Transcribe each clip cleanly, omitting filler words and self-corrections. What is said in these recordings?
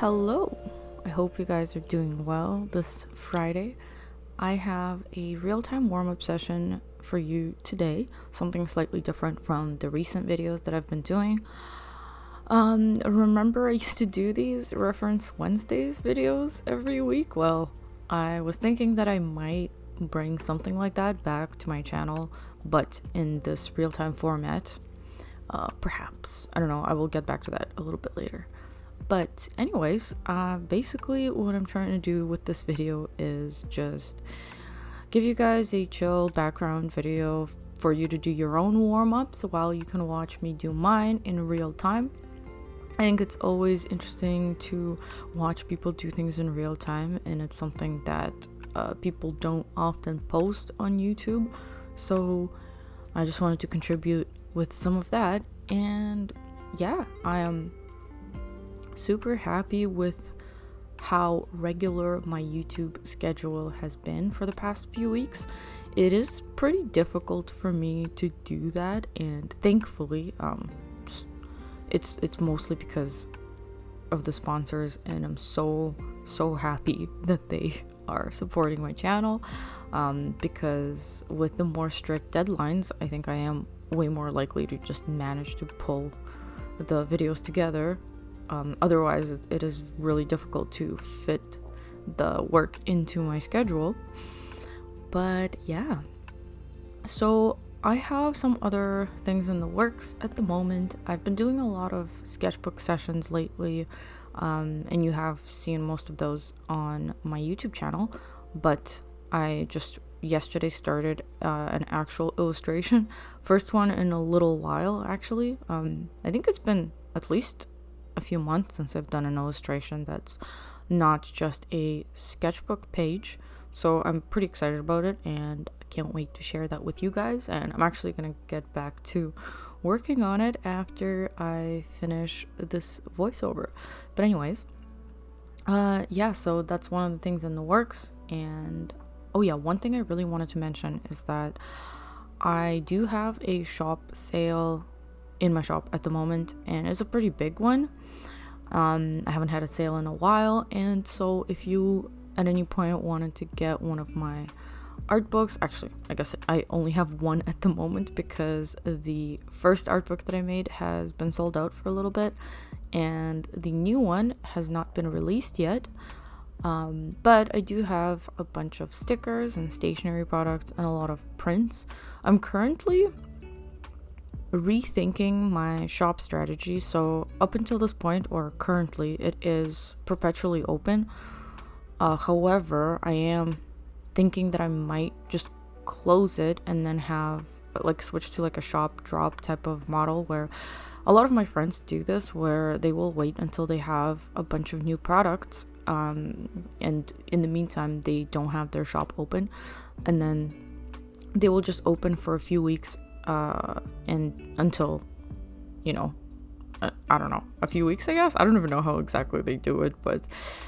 Hello, I hope you guys are doing well this Friday. I have a real-time warm-up session for you today, something slightly different from the recent videos that I've been doing. Remember I used to do these Reference Wednesdays videos every week? Well, I was thinking that I might bring something like that back to my channel, but in this real-time format. Perhaps. I don't know, I will get back to that a little bit later. But anyways, basically what I'm trying to do with this video is just give you guys a chill background video for you to do your own warm-ups while you can watch me do mine in real time. I think it's always interesting to watch people do things in real time, and it's something that people don't often post on YouTube. So I just wanted to contribute with some of that, and yeah, I am super happy with how regular my YouTube schedule has been for the past few weeks. It is pretty difficult for me to do that, and thankfully it's mostly because of the sponsors, and I'm so happy that they are supporting my channel, because with the more strict deadlines, I think I am way more likely to just manage to pull the videos together. Otherwise it is really difficult to fit the work into my schedule. But yeah, so I have some other things in the works at the moment. I've been doing a lot of sketchbook sessions lately, and you have seen most of those on my YouTube channel, but I just yesterday started an actual illustration, first one in a little while actually. I think it's been at least a few months since I've done an illustration that's not just a sketchbook page, so I'm pretty excited about it, and I can't wait to share that with you guys. And I'm actually gonna get back to working on it after I finish this voiceover. But anyways, yeah, so that's one of the things in the works. And oh yeah, one thing I really wanted to mention is that I do have a shop sale in my shop at the moment, and it's a pretty big one. I haven't had a sale in a while, and so if you at any point wanted to get one of my art books, actually I guess I only have one at the moment because the first art book that I made has been sold out for a little bit, and the new one has not been released yet. But I do have a bunch of stickers and stationery products and a lot of prints. I'm currently rethinking my shop strategy, so up until this point, or currently, it is perpetually open. However, I am thinking that I might just close it and then have switch to a shop drop type of model, where a lot of my friends do this, where they will wait until they have a bunch of new products, and in the meantime they don't have their shop open, and then they will just open for a few weeks, and until, I don't know, a few weeks, I guess. I don't even know how exactly they do it, but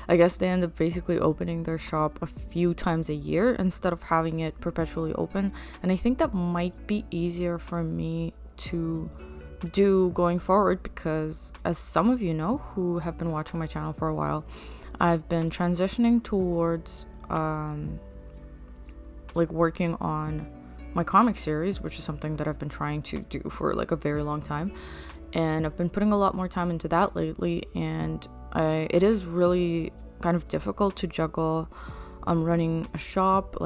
I guess they end up basically opening their shop a few times a year instead of having it perpetually open. And I think that might be easier for me to do going forward, because as some of you know who have been watching my channel for a while, I've been transitioning towards working on my comic series, which is something that I've been trying to do for a very long time, and I've been putting a lot more time into that lately, and it is really kind of difficult to juggle running a shop,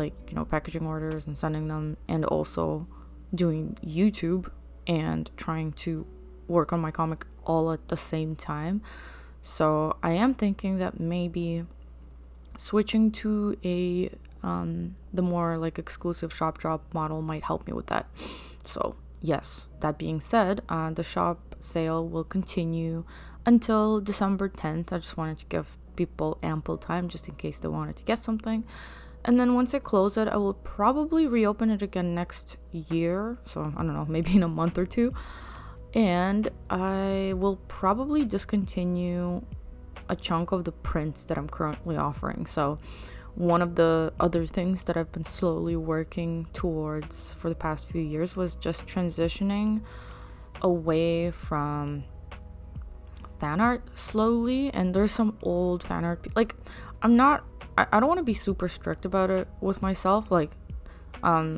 packaging orders and sending them, and also doing YouTube and trying to work on my comic all at the same time. So I am thinking that maybe switching to the more exclusive shop drop model might help me with that. So yes, that being said, the shop sale will continue until December 10th. I just wanted to give people ample time just in case they wanted to get something. And then once I close it, I will probably reopen it again next year. So I don't know, maybe in a month or two. And I will probably discontinue a chunk of the prints that I'm currently offering. So one of the other things that I've been slowly working towards for the past few years was just transitioning away from fan art slowly, and there's some old fan art. Like, I don't want to be super strict about it with myself. Like,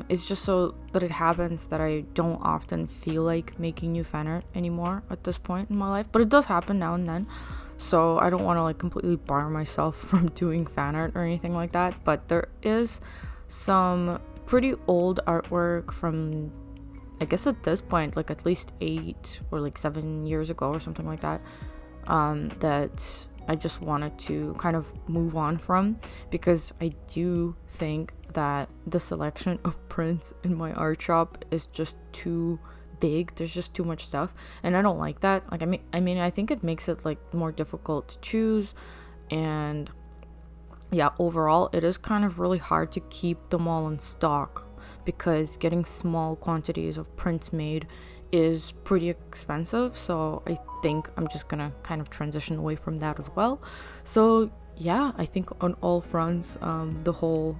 it's just so that it happens that I don't often feel like making new fan art anymore at this point in my life, but it does happen now and then. So I don't want to like completely bar myself from doing fan art or anything like that. But there is some pretty old artwork from, I guess at this point, like at least 8 or like 7 years ago or something like that, that I just wanted to kind of move on from, because I do think that the selection of prints in my art shop is just too big. There's just too much stuff, and I don't like that. Like, I mean I think it makes it like more difficult to choose, and yeah, overall it is kind of really hard to keep them all in stock, because getting small quantities of prints made is pretty expensive. So I think I'm just gonna kind of transition away from that as well. So yeah, I think on all fronts, the whole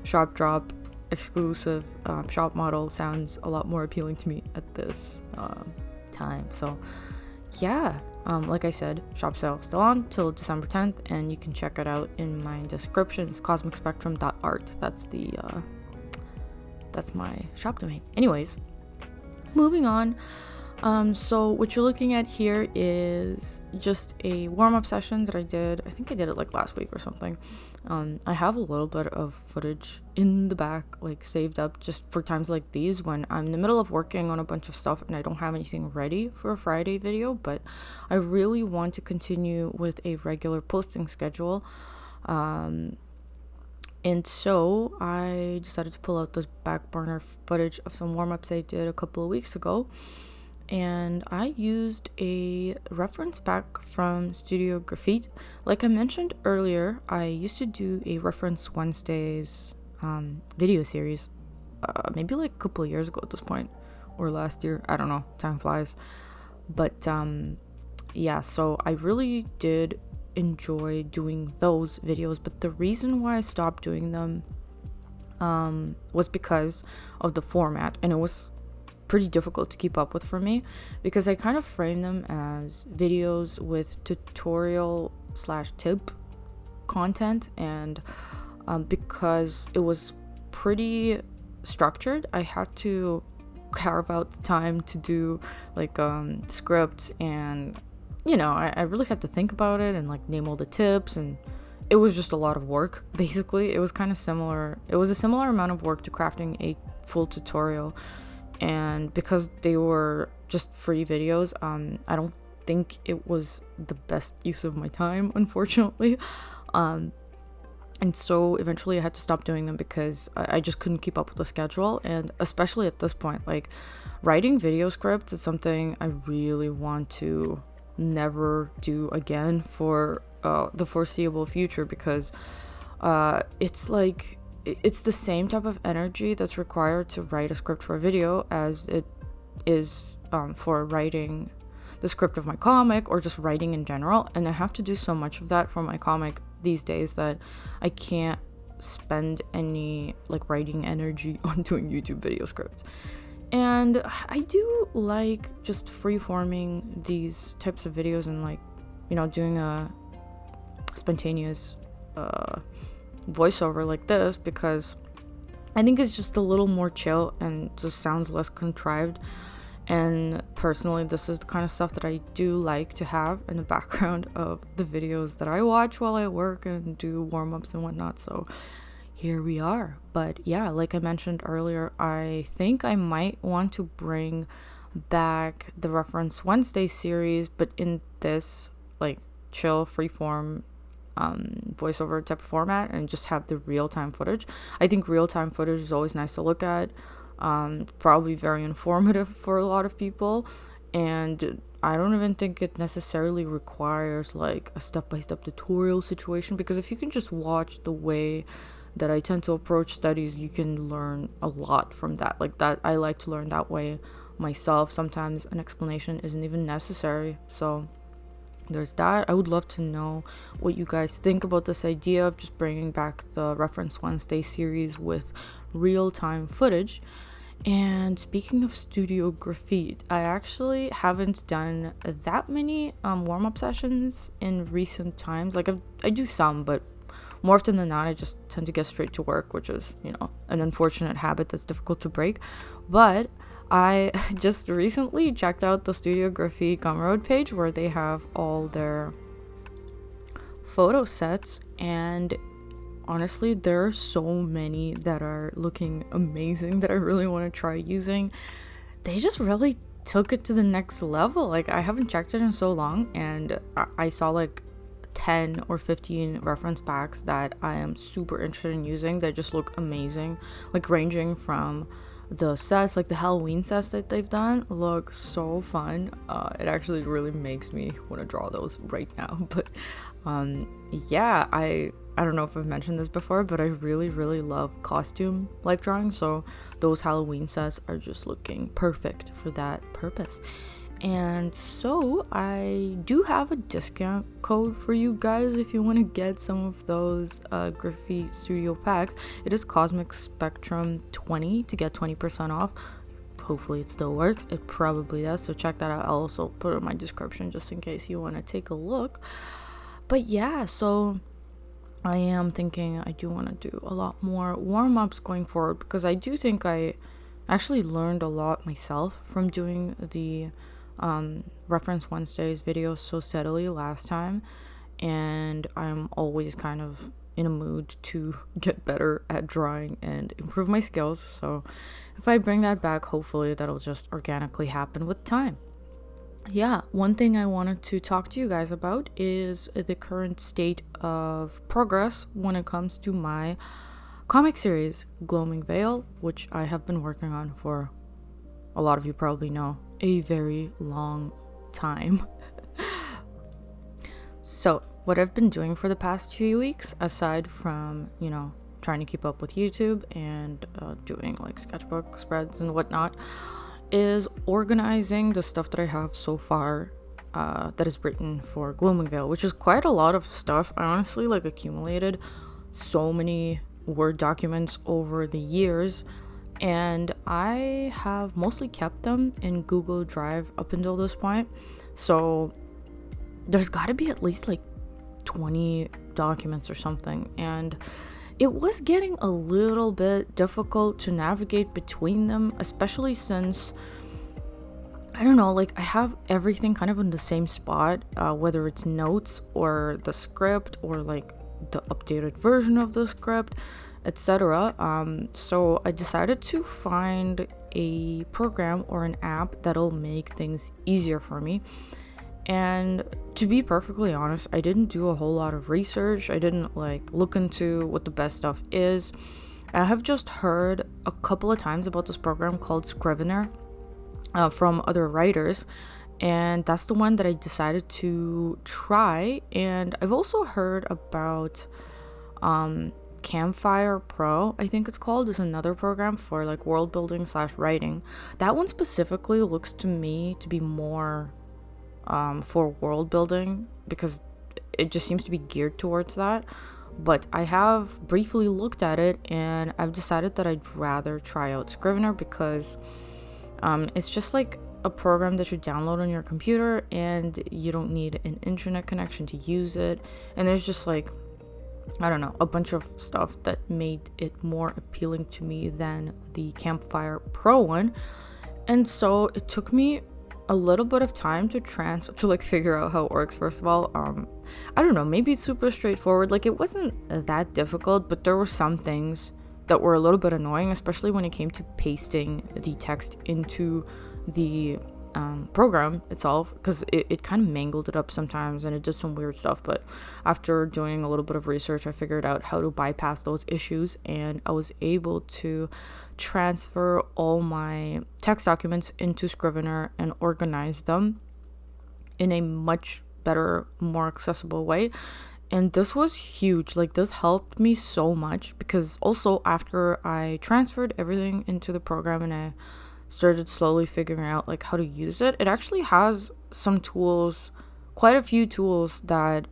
shop drop exclusive shop model sounds a lot more appealing to me at this time. So yeah, like I said, shop sale still on till December 10th, and you can check it out in my description. It's cosmicspectrum.art. That's my shop domain. Anyways, moving on. So what you're looking at here is just a warm-up session that I did. I think I did it like last week or something. I have a little bit of footage in the back, like saved up just for times like these when I'm in the middle of working on a bunch of stuff and I don't have anything ready for a Friday video, but I really want to continue with a regular posting schedule. And so I decided to pull out this back burner footage of some warm-ups I did a couple of weeks ago. And I used a reference pack from Studio Graffiti. Like I mentioned earlier, I used to do a Reference Wednesdays video series, maybe like a couple of years ago at this point, or last year. I don't know, time flies. But yeah, so I really did enjoy doing those videos, but the reason why I stopped doing them was because of the format, and it was pretty difficult to keep up with for me, because I kind of frame them as videos with tutorial / tip content, and because it was pretty structured, I had to carve out the time to do like scripts, and you know, I really had to think about it and like name all the tips, and it was just a lot of work. Basically, it was kind of similar. It was a similar amount of work to crafting a full tutorial. And because they were just free videos, I don't think it was the best use of my time, unfortunately. And so eventually I had to stop doing them because I just couldn't keep up with the schedule. And especially at this point, like writing video scripts is something I really want to never do again for the foreseeable future, because it's like, it's the same type of energy that's required to write a script for a video as it is for writing the script of my comic, or just writing in general. And I have to do so much of that for my comic these days that I can't spend any like writing energy on doing YouTube video scripts. And I do like just freeforming these types of videos and like, you know, doing a spontaneous voiceover like this, because I think it's just a little more chill and just sounds less contrived. And personally, this is the kind of stuff that I do like to have in the background of the videos that I watch while I work and do warm-ups and whatnot. So here we are. But yeah, like I mentioned earlier, I think I might want to bring back the Reference Wednesday series, but in this like chill freeform voiceover type of format, and just have the real-time footage. I think real-time footage is always nice to look at, probably very informative for a lot of people, and I don't even think it necessarily requires like a step-by-step tutorial situation, because if you can just watch the way that I tend to approach studies, you can learn a lot from that. Like that, I like to learn that way myself. Sometimes an explanation isn't even necessary. So there's that. I would love to know what you guys think about this idea of just bringing back the Reference Wednesday series with real-time footage. And speaking of studio graffiti, I actually haven't done that many warm-up sessions in recent times. Like I do some, but more often than not, I just tend to get straight to work, which is, an unfortunate habit that's difficult to break. But I just recently checked out the Studio Graffiti Gumroad page where they have all their photo sets, and honestly, there are so many that are looking amazing that I really want to try using. They just really took it to the next level. Like, I haven't checked it in so long, and I saw like 10 or 15 reference packs that I am super interested in using. They just look amazing, like ranging from the sets, like the Halloween sets that they've done look so fun. It actually really makes me want to draw those right now. But yeah, I don't know if I've mentioned this before, but I really love costume life drawing, so those Halloween sets are just looking perfect for that purpose. And so I do have a discount code for you guys if you want to get some of those Graffiti Studio packs. It is Cosmic Spectrum 20 to get 20% off. Hopefully it still works. It probably does, so check that out. I'll also put it in my description just in case you want to take a look. But yeah, so I am thinking I do want to do a lot more warm-ups going forward, because I do think I actually learned a lot myself from doing the Reference Wednesdays videos so steadily last time, and I'm always kind of in a mood to get better at drawing and improve my skills. So if I bring that back, hopefully that'll just organically happen with time. Yeah, one thing I wanted to talk to you guys about is the current state of progress when it comes to my comic series, Gloaming Veil, which I have been working on for, a lot of you probably know, a very long time. So what I've been doing for the past few weeks, aside from, trying to keep up with YouTube and doing like sketchbook spreads and whatnot, is organizing the stuff that I have so far that is written for Gloaming Veil, which is quite a lot of stuff. I honestly accumulated so many Word documents over the years, and I have mostly kept them in Google Drive up until this point. So there's got to be at least 20 documents or something, and it was getting a little bit difficult to navigate between them, especially since, I don't know, I have everything kind of in the same spot, whether it's notes or the script or the updated version of the script, etc. So I decided to find a program or an app that'll make things easier for me. And to be perfectly honest, I didn't do a whole lot of research. I didn't look into what the best stuff is. I have just heard a couple of times about this program called Scrivener from other writers, and that's the one that I decided to try. And I've also heard about Campfire Pro, I think it's called, is another program for world building / writing. That one specifically looks to me to be more for world building, because it just seems to be geared towards that. But I have briefly looked at it, and I've decided that I'd rather try out Scrivener, because it's just a program that you download on your computer, and you don't need an internet connection to use it. And there's just I don't know, a bunch of stuff that made it more appealing to me than the Campfire Pro one. And so it took me a little bit of time to figure out how it works. First of all, I don't know, maybe it's super straightforward. It wasn't that difficult, but there were some things that were a little bit annoying, especially when it came to pasting the text into the program itself, because it kind of mangled it up sometimes, and it did some weird stuff. But after doing a little bit of research, I figured out how to bypass those issues, and I was able to transfer all my text documents into Scrivener and organize them in a much better, more accessible way. And this was huge. This helped me so much, because also after I transferred everything into the program and I started slowly figuring out how to use it, it actually has some tools, quite a few tools that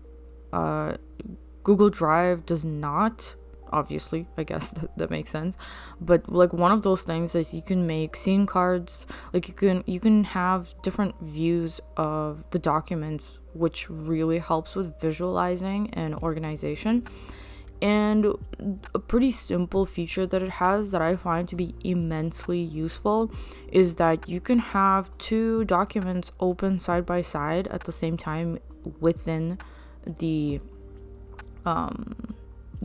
Google Drive does not obviously, I guess that makes sense. But like one of those things is you can make scene cards. Like you can have different views of the documents, which really helps with visualizing and organization. And a pretty simple feature that it has that I find to be immensely useful is that you can have two documents open side by side at the same time within the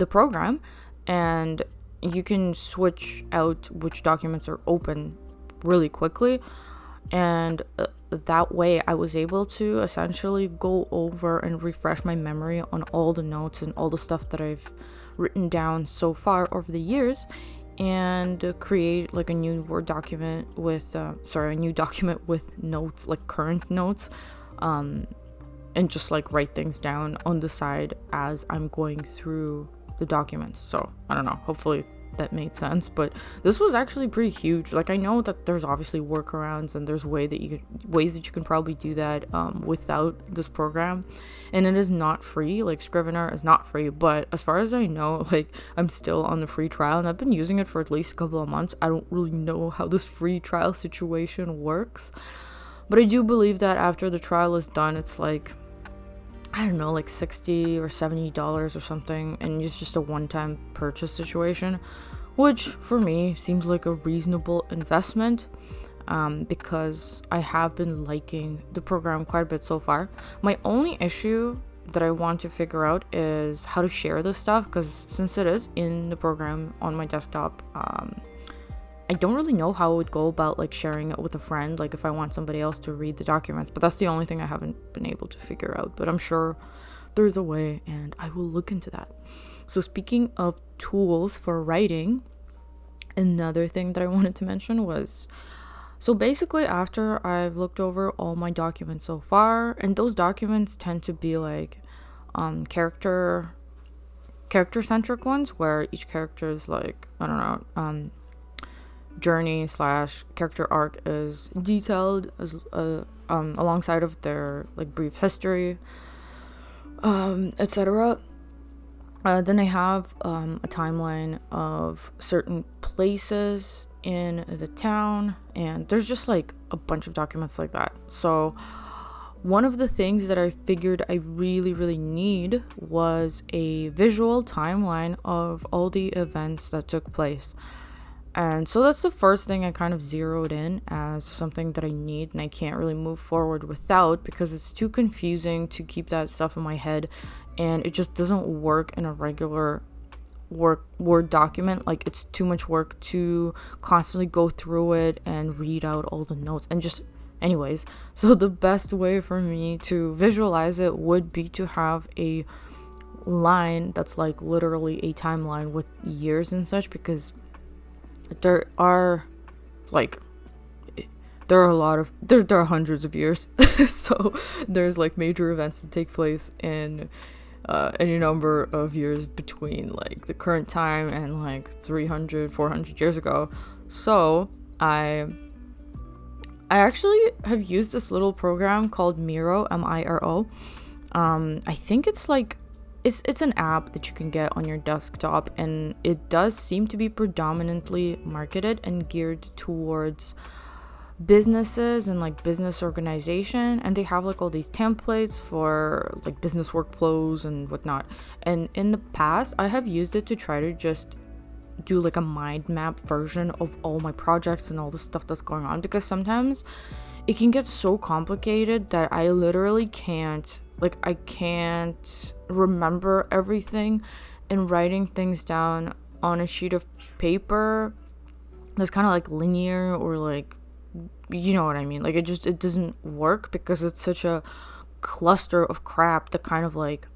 program, and you can switch out which documents are open really quickly. And that way I was able to essentially go over and refresh my memory on all the notes and all the stuff that I've written down so far over the years, and create like a new Word document with a new document with notes, like current notes, and just like write things down on the side as I'm going through the documents. So I don't know, hopefully that made sense, but this was actually pretty huge. Like I know that there's obviously workarounds and there's ways that you can probably do that without this program, and it is not free. Like Scrivener is not free, but as far as I know, like I'm still on the free trial and I've been using it for at least a couple of months. I don't really know how this free trial situation works, but I do believe that after the trial is done, it's like, I don't know, like $60 or $70 or something, and it's just a one-time purchase situation, which for me seems like a reasonable investment, because I have been liking the program quite a bit so far. My only issue that I want to figure out is how to share this stuff, because since it is in the program on my desktop, I don't really know how I would go about like sharing it with a friend, like if I want somebody else to read the documents. But that's the only thing I haven't been able to figure out, but I'm sure there's a way and I will look into that. So speaking of tools for writing, another thing that I wanted to mention was, so basically after I've looked over all my documents so far, and those documents tend to be like character centric ones, where each character is like, I don't know, journey / character arc is detailed as alongside of their like brief history, etc. Then I have a timeline of certain places in the town, and there's just like a bunch of documents like that. So one of the things that I figured I really need was a visual timeline of all the events that took place. And so that's the first thing I kind of zeroed in as something that I need and I can't really move forward without, because it's too confusing to keep that stuff in my head, and it just doesn't work in a regular Word document. Like it's too much work to constantly go through it and read out all the notes and just anyways. So the best way for me to visualize it would be to have a line that's like literally a timeline with years and such, because there are hundreds of years. So there's like major events that take place in any number of years between like the current time and like 300-400 years ago. So I actually have used this little program called Miro, Miro. I think it's like it's an app that you can get on your desktop, and it does seem to be predominantly marketed and geared towards businesses and like business organization, and they have like all these templates for like business workflows and whatnot. And in the past I have used it to try to just do like a mind map version of all my projects and all the stuff that's going on, because sometimes it can get so complicated that I literally can't remember everything, and writing things down on a sheet of paper that's kind of like linear, or like, you know what I mean, like it doesn't work, because it's such a cluster of crap that kind of like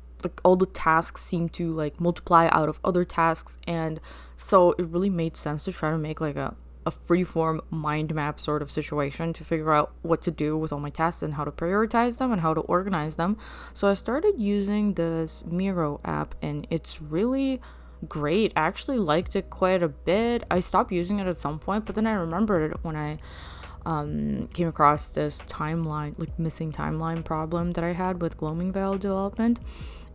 all the tasks seem to like multiply out of other tasks. And so it really made sense to try to make like a freeform mind map sort of situation to figure out what to do with all my tasks and how to prioritize them and how to organize them. So I started using this Miro app, and it's really great. I actually liked it quite a bit. I stopped using it at some point, but then I remembered it when I came across this timeline, like missing timeline problem that I had with Gloaming Veil development.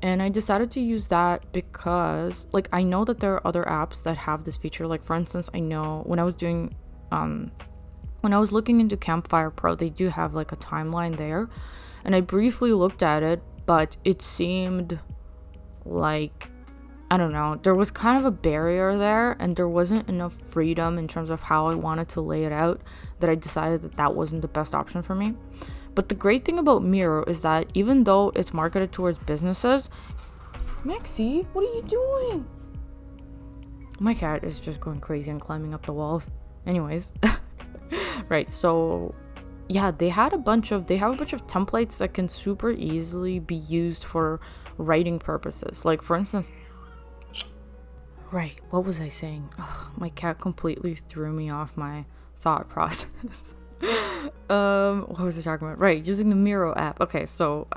And I decided to use that because, like, I know that there are other apps that have this feature. Like, for instance, I know when I was looking into Campfire Pro, they do have like a timeline there. And I briefly looked at it, but it seemed like, I don't know, there was kind of a barrier there, and there wasn't enough freedom in terms of how I wanted to lay it out, that I decided that that wasn't the best option for me. But the great thing about Miro is that even though it's marketed towards businesses... Maxie, what are you doing? My cat is just going crazy and climbing up the walls. Anyways. Right, so yeah, they have a bunch of templates that can super easily be used for writing purposes. Like, for instance... Right, what was I saying? Ugh, my cat completely threw me off my thought process. What was I talking about? Right, using the Miro app. Okay, so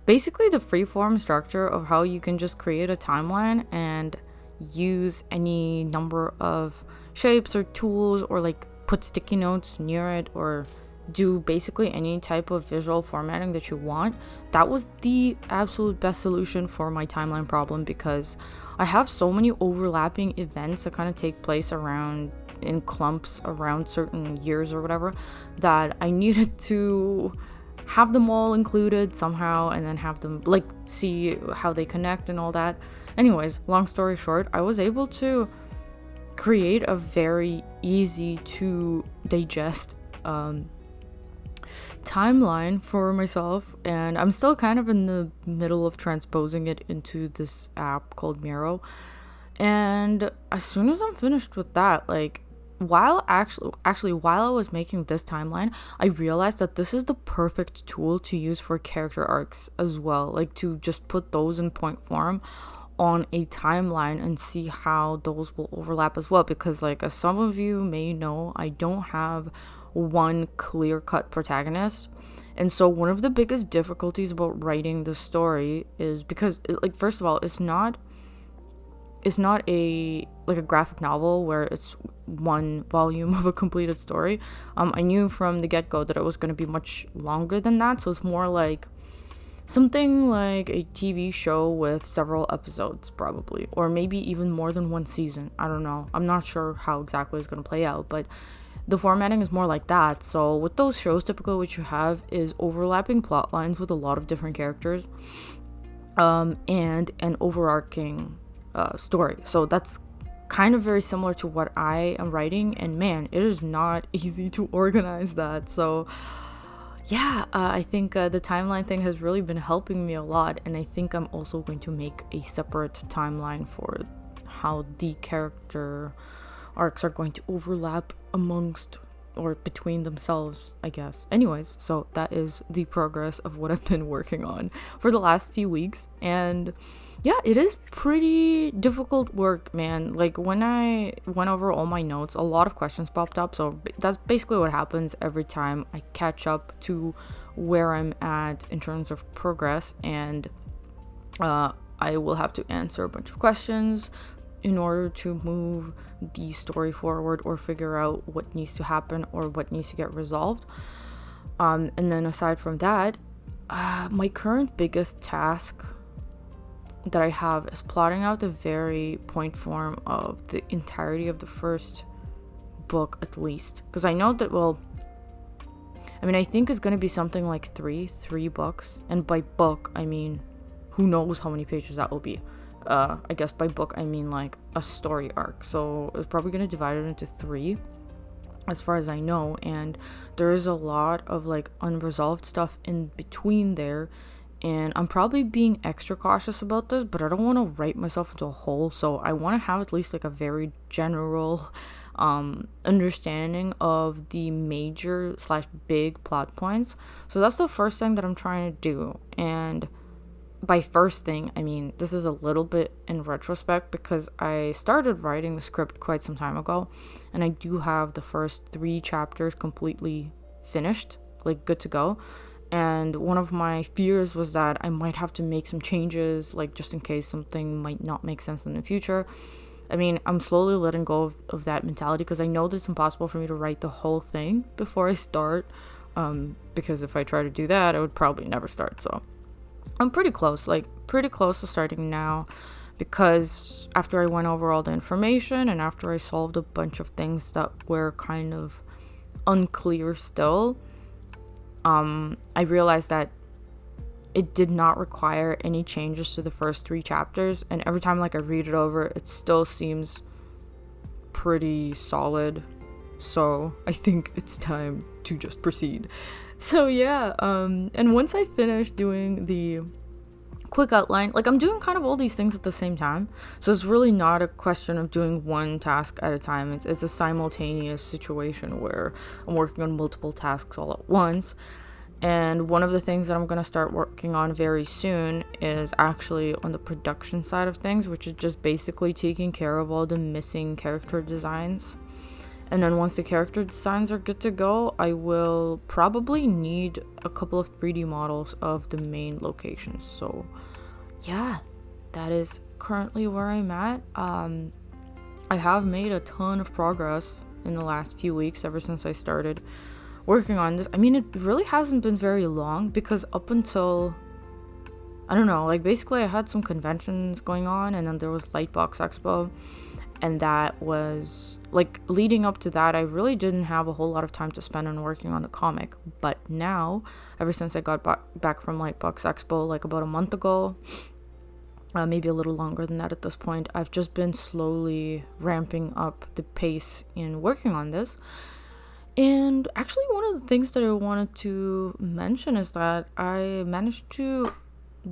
basically the freeform structure of how you can just create a timeline and use any number of shapes or tools, or like put sticky notes near it, or do basically any type of visual formatting that you want. That was the absolute best solution for my timeline problem, because I have so many overlapping events that kind of take place around in clumps around certain years or whatever, that I needed to have them all included somehow, and then have them like see how they connect and all that. Anyways, long story short, I was able to create a very easy to digest timeline for myself, and I'm still kind of in the middle of transposing it into this app called Miro. And as soon as I'm finished with that, like, while I was making this timeline, I realized that this is the perfect tool to use for character arcs as well, like to just put those in point form on a timeline and see how those will overlap as well. Because, like, as some of you may know, I don't have one clear-cut protagonist, and so one of the biggest difficulties about writing the story is because, like, first of all, it's not a graphic novel where it's one volume of a completed story. I knew from the get-go that it was going to be much longer than that, so it's more like something like a TV show with several episodes, probably, or maybe even more than one season. I don't know. I'm not sure how exactly it's going to play out, but the formatting is more like that. So with those shows, typically what you have is overlapping plot lines with a lot of different characters, and an overarching story. So that's kind of very similar to what I am writing, and man, it is not easy to organize that. So yeah, I think the timeline thing has really been helping me a lot, and I think I'm also going to make a separate timeline for how the character arcs are going to overlap amongst or between themselves, I guess. Anyways, so that is the progress of what I've been working on for the last few weeks. And yeah, it is pretty difficult work, man. Like, when I went over all my notes, a lot of questions popped up. So that's basically what happens every time I catch up to where I'm at in terms of progress. And I will have to answer a bunch of questions in order to move the story forward, or figure out what needs to happen or what needs to get resolved. And then aside from that, my current biggest task that I have is plotting out the very point form of the entirety of the first book, at least. Because I know that, well, I mean, I think it's going to be something like three books. And by book, I mean, who knows how many pages that will be. I guess by book, I mean like a story arc. So it's probably going to divide it into 3, as far as I know. And there is a lot of like unresolved stuff in between there. And I'm probably being extra cautious about this, but I don't want to write myself into a hole. So I want to have at least like a very general understanding of the major / big plot points. So that's the first thing that I'm trying to do. And by first thing, I mean, this is a little bit in retrospect, because I started writing the script quite some time ago, and I do have the first 3 chapters completely finished, like good to go. And one of my fears was that I might have to make some changes, like just in case something might not make sense in the future. I mean, I'm slowly letting go of that mentality, because I know that it's impossible for me to write the whole thing before I start, because if I try to do that, I would probably never start. So I'm pretty close, to starting now, because after I went over all the information and after I solved a bunch of things that were kind of unclear still, I realized that it did not require any changes to the first 3 chapters, and every time I read it over, it still seems pretty solid. So I think it's time to just proceed. So yeah, and once I finish doing the quick outline, I'm doing kind of all these things at the same time, so it's really not a question of doing one task at a time. It's a simultaneous situation where I'm working on multiple tasks all at once. And one of the things that I'm going to start working on very soon is actually on the production side of things, which is just basically taking care of all the missing character designs. And then once the character designs are good to go, I will probably need a couple of 3D models of the main locations. So yeah, that is currently where I'm at. I have made a ton of progress in the last few weeks ever since I started working on this. I mean, it really hasn't been very long, because up until, I don't know, basically I had some conventions going on, and then there was Lightbox Expo, and that was leading up to that, I really didn't have a whole lot of time to spend on working on the comic. But now, ever since I got back from Lightbox Expo about a month ago, maybe a little longer than that at this point, I've just been slowly ramping up the pace in working on this. And actually, one of the things that I wanted to mention is that I managed to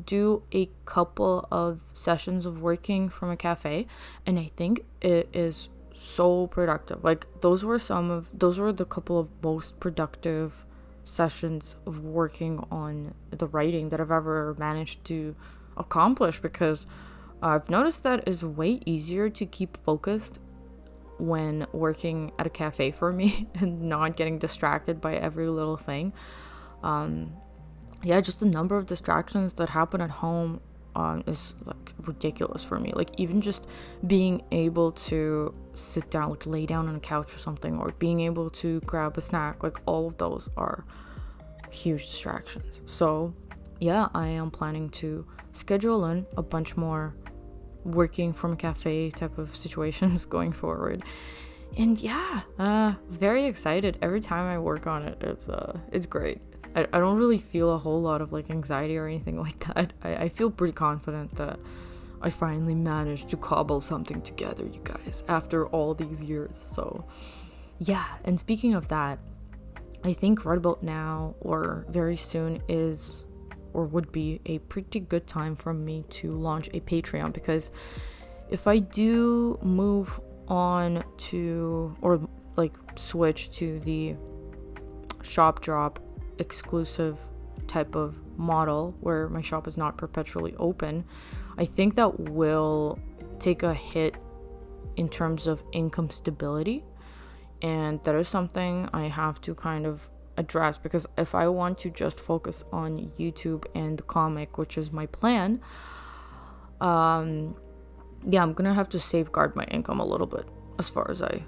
do a couple of sessions of working from a cafe, and I think it is so productive. Those were the couple of most productive sessions of working on the writing that I've ever managed to accomplish, because I've noticed that it's way easier to keep focused when working at a cafe for me and not getting distracted by every little thing. Just the number of distractions that happen at home is ridiculous for me. Even just being able to sit down, lay down on a couch or something, or being able to grab a snack, all of those are huge distractions. So yeah, I am planning to schedule in a bunch more working from a cafe type of situations going forward. And yeah, very excited every time I work on it. It's great. I don't really feel a whole lot of anxiety or anything like that. I feel pretty confident that I finally managed to cobble something together, you guys, after all these years. So yeah, and speaking of that, I think right about now or very soon is or would be a pretty good time for me to launch a Patreon, because if I do move on to or switch to the shop drop exclusive type of model where my shop is not perpetually open, I think that will take a hit in terms of income stability, and that is something I have to kind of address, because if I want to just focus on YouTube and the comic, which is my plan, I'm gonna have to safeguard my income a little bit as far as I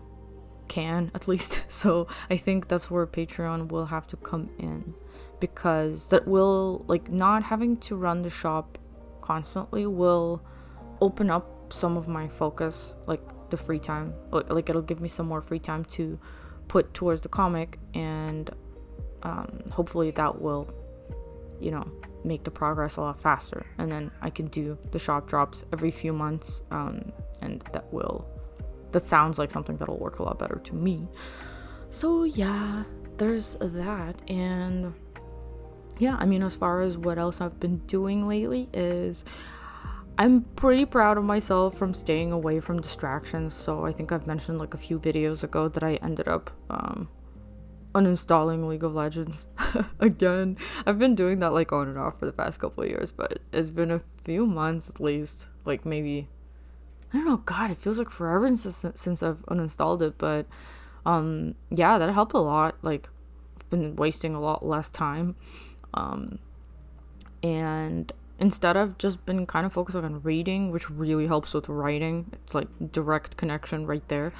can, at least. So I think that's where Patreon will have to come in, because that will not having to run the shop constantly will open up some of my focus, the free time, it'll give me some more free time to put towards the comic, and hopefully that will make the progress a lot faster, and then I can do the shop drops every few months, and that sounds like something that'll work a lot better to me. So yeah, there's that. And yeah, I mean, as far as what else I've been doing lately is I'm pretty proud of myself from staying away from distractions. So I think I've mentioned a few videos ago that I ended up uninstalling League of Legends again. I've been doing that on and off for the past couple of years, but it's been a few months at least, maybe, I don't know, God, it feels like forever since I've uninstalled it. But yeah, that helped a lot. I've been wasting a lot less time, and instead I've just been kind of focusing on reading, which really helps with writing. It's direct connection right there.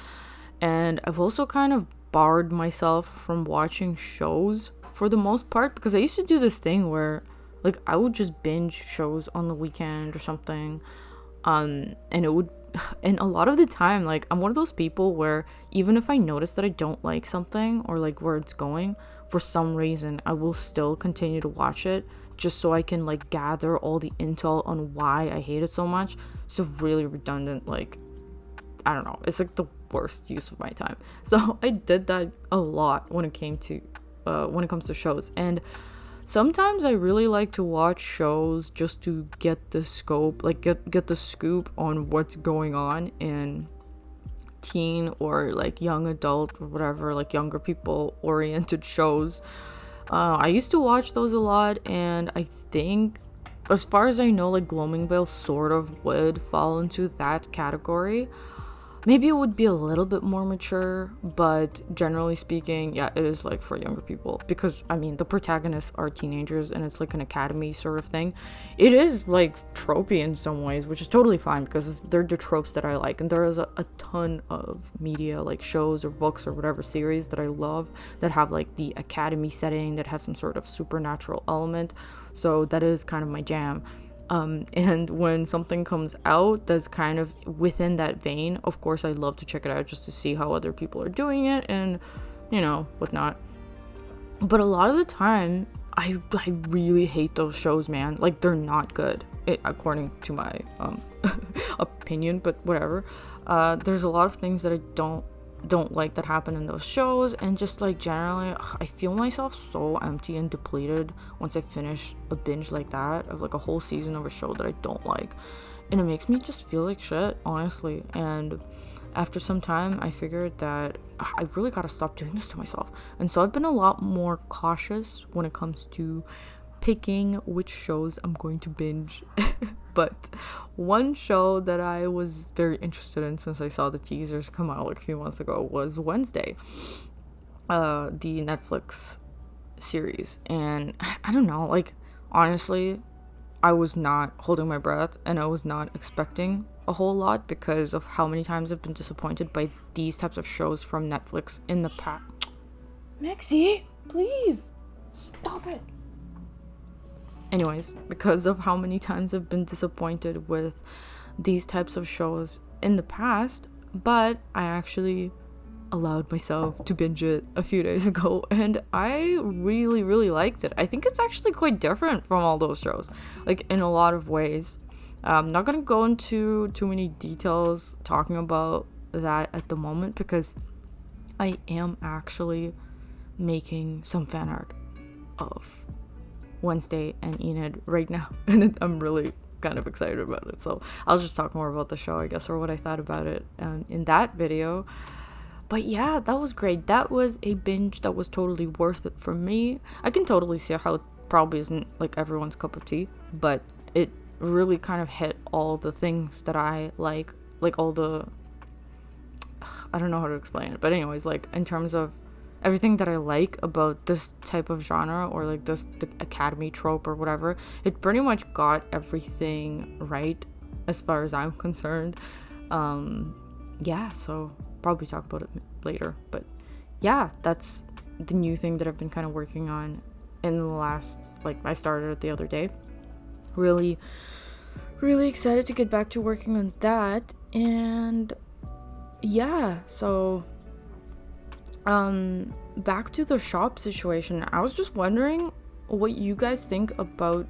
And I've also kind of barred myself from watching shows for the most part, because I used to do this thing where Like, I would just binge shows on the weekend or something. And it would, and a lot of the time, like, I'm one of those people where even if I notice that I don't like something or like where it's going, for some reason I will still continue to watch it just so I can like gather all the intel on why I hate it so much. So really redundant, like, I don't know, it's like the worst use of my time. So I did that a lot when it comes to shows. And sometimes I really like to watch shows just to get the scope, like get the scoop on what's going on in teen or like young adult or whatever, like younger people oriented shows. I used to watch those a lot, and I think, as far as I know, like Gloamingvale sort of would fall into that category. Maybe it would be a little bit more mature, but generally speaking, yeah, it is like for younger people, because I mean the protagonists are teenagers and it's like an academy sort of thing. It is like tropey in some ways, which is totally fine because they're the tropes that I like, and there is a ton of media, like shows or books or whatever series that I love that have like the academy setting that has some sort of supernatural element. So that is kind of my jam. And when something comes out that's kind of within that vein, of course I love to check it out just to see how other people are doing it and, you know, whatnot. But a lot of the time I really hate those shows, man. Like, they're not good, according to my opinion, but whatever. There's a lot of things that I don't like that happen in those shows, and just like generally I feel myself so empty and depleted once I finish a binge like that of like a whole season of a show that I don't like, and it makes me just feel like shit, honestly. And after some time I figured that I really gotta stop doing this to myself, and so I've been a lot more cautious when it comes to picking which shows I'm going to binge. But one show that I was very interested in since I saw the teasers come out like a few months ago was Wednesday, the Netflix series. And I don't know, like, honestly, I was not holding my breath and I was not expecting a whole lot because of how many times I've been disappointed by these types of shows from Netflix in the past. Maxie, please stop it. Anyways, because of how many times I've been disappointed with these types of shows in the past, but I actually allowed myself to binge it a few days ago, and I really, really liked it. I think it's actually quite different from all those shows, like in a lot of ways. I'm not gonna go into too many details talking about that at the moment because I am actually making some fan art of Wednesday and Enid right now, and I'm really kind of excited about it, so I'll just talk more about the show, I guess, or what I thought about it in that video. But yeah, that was great. That was a binge that was totally worth it for me. I can totally see how it probably isn't like everyone's cup of tea, but it really kind of hit all the things that I like all the, I don't know how to explain it, but anyways, like in terms of everything that I like about this type of genre, or like the academy trope or whatever, it pretty much got everything right as far as I'm concerned. Yeah, so probably talk about it later, but yeah, that's the new thing that I've been kind of working on in the last, like, I started it the other day. Really, really excited to get back to working on that. And yeah, so back to the shop situation. I was just wondering what you guys think about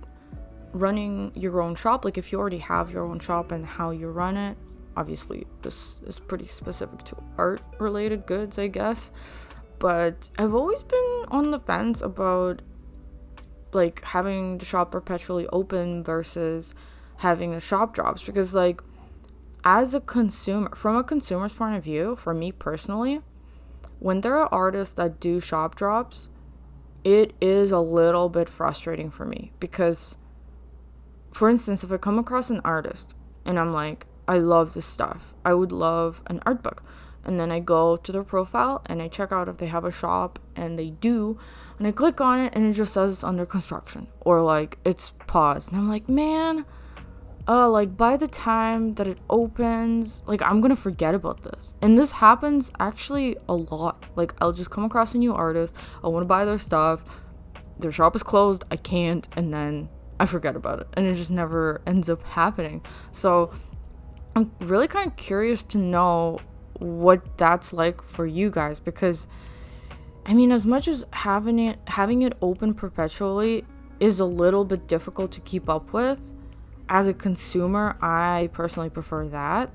running your own shop, like if you already have your own shop and how you run it. Obviously this is pretty specific to art related goods, I guess, but I've always been on the fence about like having the shop perpetually open versus having the shop drops, because like as a consumer, from a consumer's point of view, for me personally, when there are artists that do shop drops, it is a little bit frustrating for me, because for instance, if I come across an artist and I'm like, I love this stuff, I would love an art book, and then I go to their profile and I check out if they have a shop, and they do, and I click on it and it just says it's under construction, or like it's paused, and I'm like, man, like by the time that it opens, like I'm gonna forget about this. And this happens actually a lot. Like I'll just come across a new artist, I want to buy their stuff, their shop is closed, I can't, and then I forget about it, and it just never ends up happening. So I'm really kind of curious to know what that's like for you guys, because I mean, as much as having it open perpetually is a little bit difficult to keep up with, as a consumer, I personally prefer that.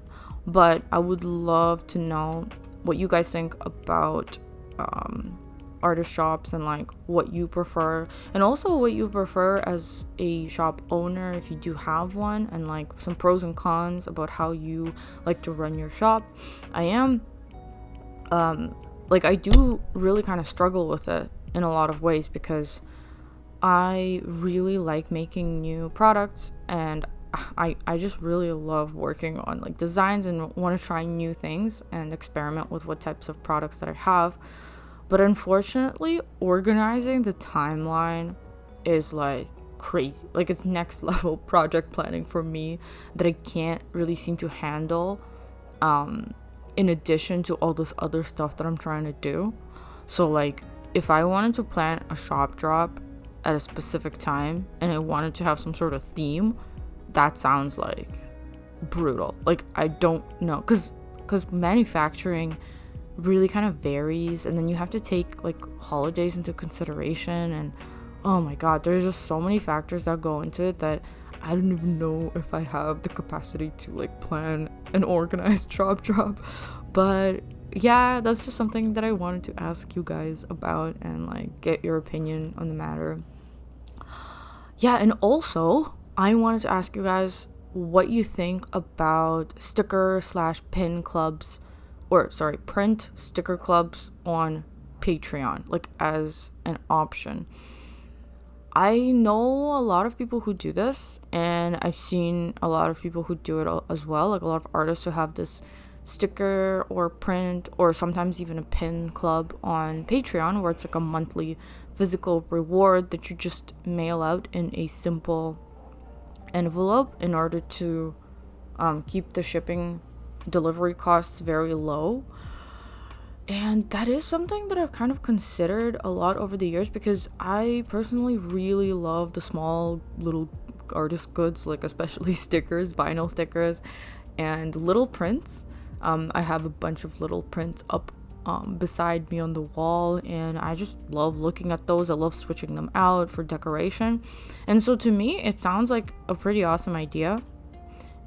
But I would love to know what you guys think about artist shops, and like what you prefer, and also what you prefer as a shop owner if you do have one, and like some pros and cons about how you like to run your shop. I am I do really kind of struggle with it in a lot of ways, because I really like making new products, and I just really love working on like designs and want to try new things and experiment with what types of products that I have. But unfortunately, organizing the timeline is like crazy. Like, it's next level project planning for me that I can't really seem to handle, in addition to all this other stuff that I'm trying to do. So like, if I wanted to plan a shop drop at a specific time and I wanted to have some sort of theme, that sounds like brutal. Like, I don't know, because manufacturing really kind of varies, and then you have to take like holidays into consideration, and oh my god, there's just so many factors that go into it that I don't even know if I have the capacity to like plan an organized shop drop. But yeah, that's just something that I wanted to ask you guys about and like get your opinion on the matter. Yeah, and also I wanted to ask you guys what you think about sticker/pin clubs, print sticker clubs on Patreon, like as an option. I know a lot of people who do this, and I've seen a lot of people who do it as well, like a lot of artists who have this sticker or print or sometimes even a pin club on Patreon, where it's like a monthly physical reward that you just mail out in a simple envelope in order to keep the shipping delivery costs very low. And that is something that I've kind of considered a lot over the years, because I personally really love the small little artist goods, like especially stickers, vinyl stickers, and little prints. I have a bunch of little prints up beside me on the wall, and I just love looking at those. I love switching them out for decoration. And so to me, it sounds like a pretty awesome idea.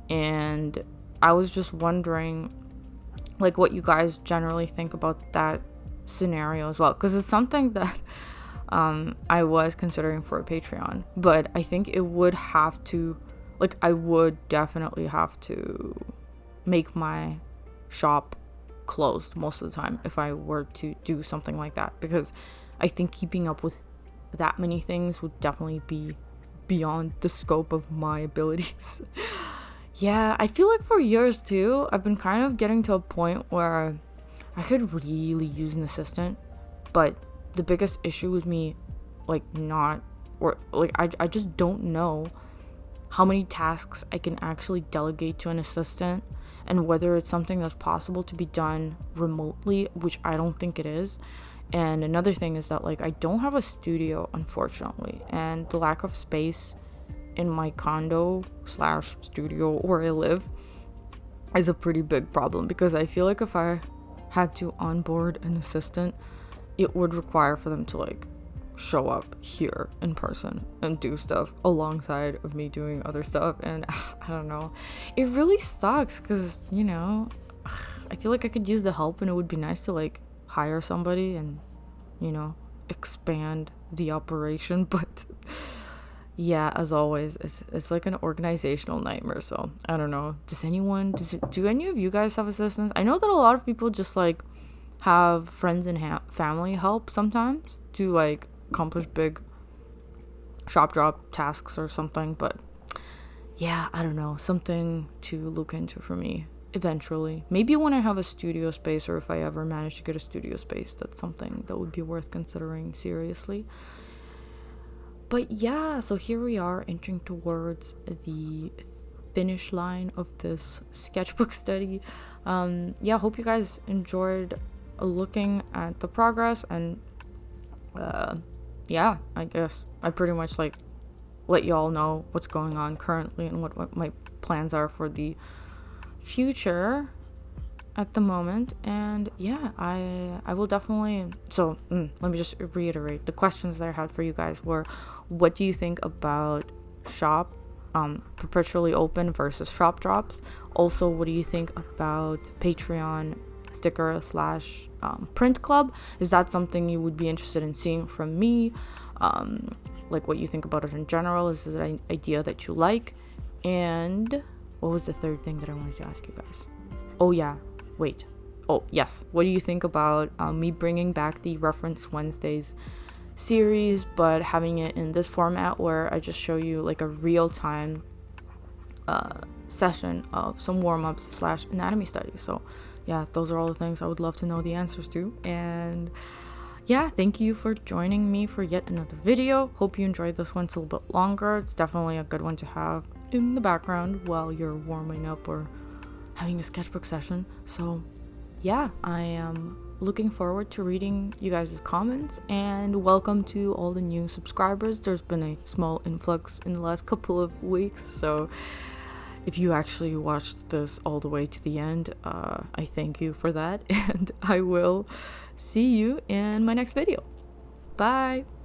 And I was just wondering like what you guys generally think about that scenario as well, because it's something that I was considering for a Patreon, but I think it would have to, like, I would definitely have to make my shop closed most of the time if I were to do something like that, because I think keeping up with that many things would definitely be beyond the scope of my abilities. Yeah, I feel like for years too, I've been kind of getting to a point where I could really use an assistant, but the biggest issue with me, like, I just don't know how many tasks I can actually delegate to an assistant, and whether it's something that's possible to be done remotely, which I don't think it is. And another thing is that, like, I don't have a studio, unfortunately, and the lack of space in my condo/studio where I live is a pretty big problem, because I feel like if I had to onboard an assistant, it would require for them to like show up here in person and do stuff alongside of me doing other stuff, and I don't know, it really sucks, because you know, I feel like I could use the help, and it would be nice to like hire somebody and, you know, expand the operation. But yeah, as always, it's like an organizational nightmare. So I don't know, do any of you guys have assistants? I know that a lot of people just like have friends and family help sometimes to like accomplish big shop drop tasks or something, but yeah, I don't know, something to look into for me eventually. Maybe when I have a studio space, or if I ever manage to get a studio space, that's something that would be worth considering seriously. But yeah, so here we are inching towards the finish line of this sketchbook study. Yeah, hope you guys enjoyed looking at the progress, and yeah, I guess I pretty much like let you all know what's going on currently and what my plans are for the future at the moment. And yeah, I will definitely, so let me just reiterate the questions that I had for you guys were: what do you think about shop perpetually open versus shop drops? Also, what do you think about Patreon sticker slash print club? Is that something you would be interested in seeing from me? Like what you think about it in general? Is it an idea that you like? And what was the third thing that I wanted to ask you guys? Oh yeah, wait. Oh yes, what do you think about me bringing back the Reference Wednesdays series, but having it in this format where I just show you like a real-time session of some warm-ups slash anatomy studies? So yeah, those are all the things I would love to know the answers to. And yeah, thank you for joining me for yet another video. Hope you enjoyed this one. It's a little bit longer. It's definitely a good one to have in the background while you're warming up or having a sketchbook session. So yeah, I am looking forward to reading you guys' comments, and welcome to all the new subscribers. There's been a small influx in the last couple of weeks, so if you actually watched this all the way to the end, I thank you for that, and I will see you in my next video. Bye!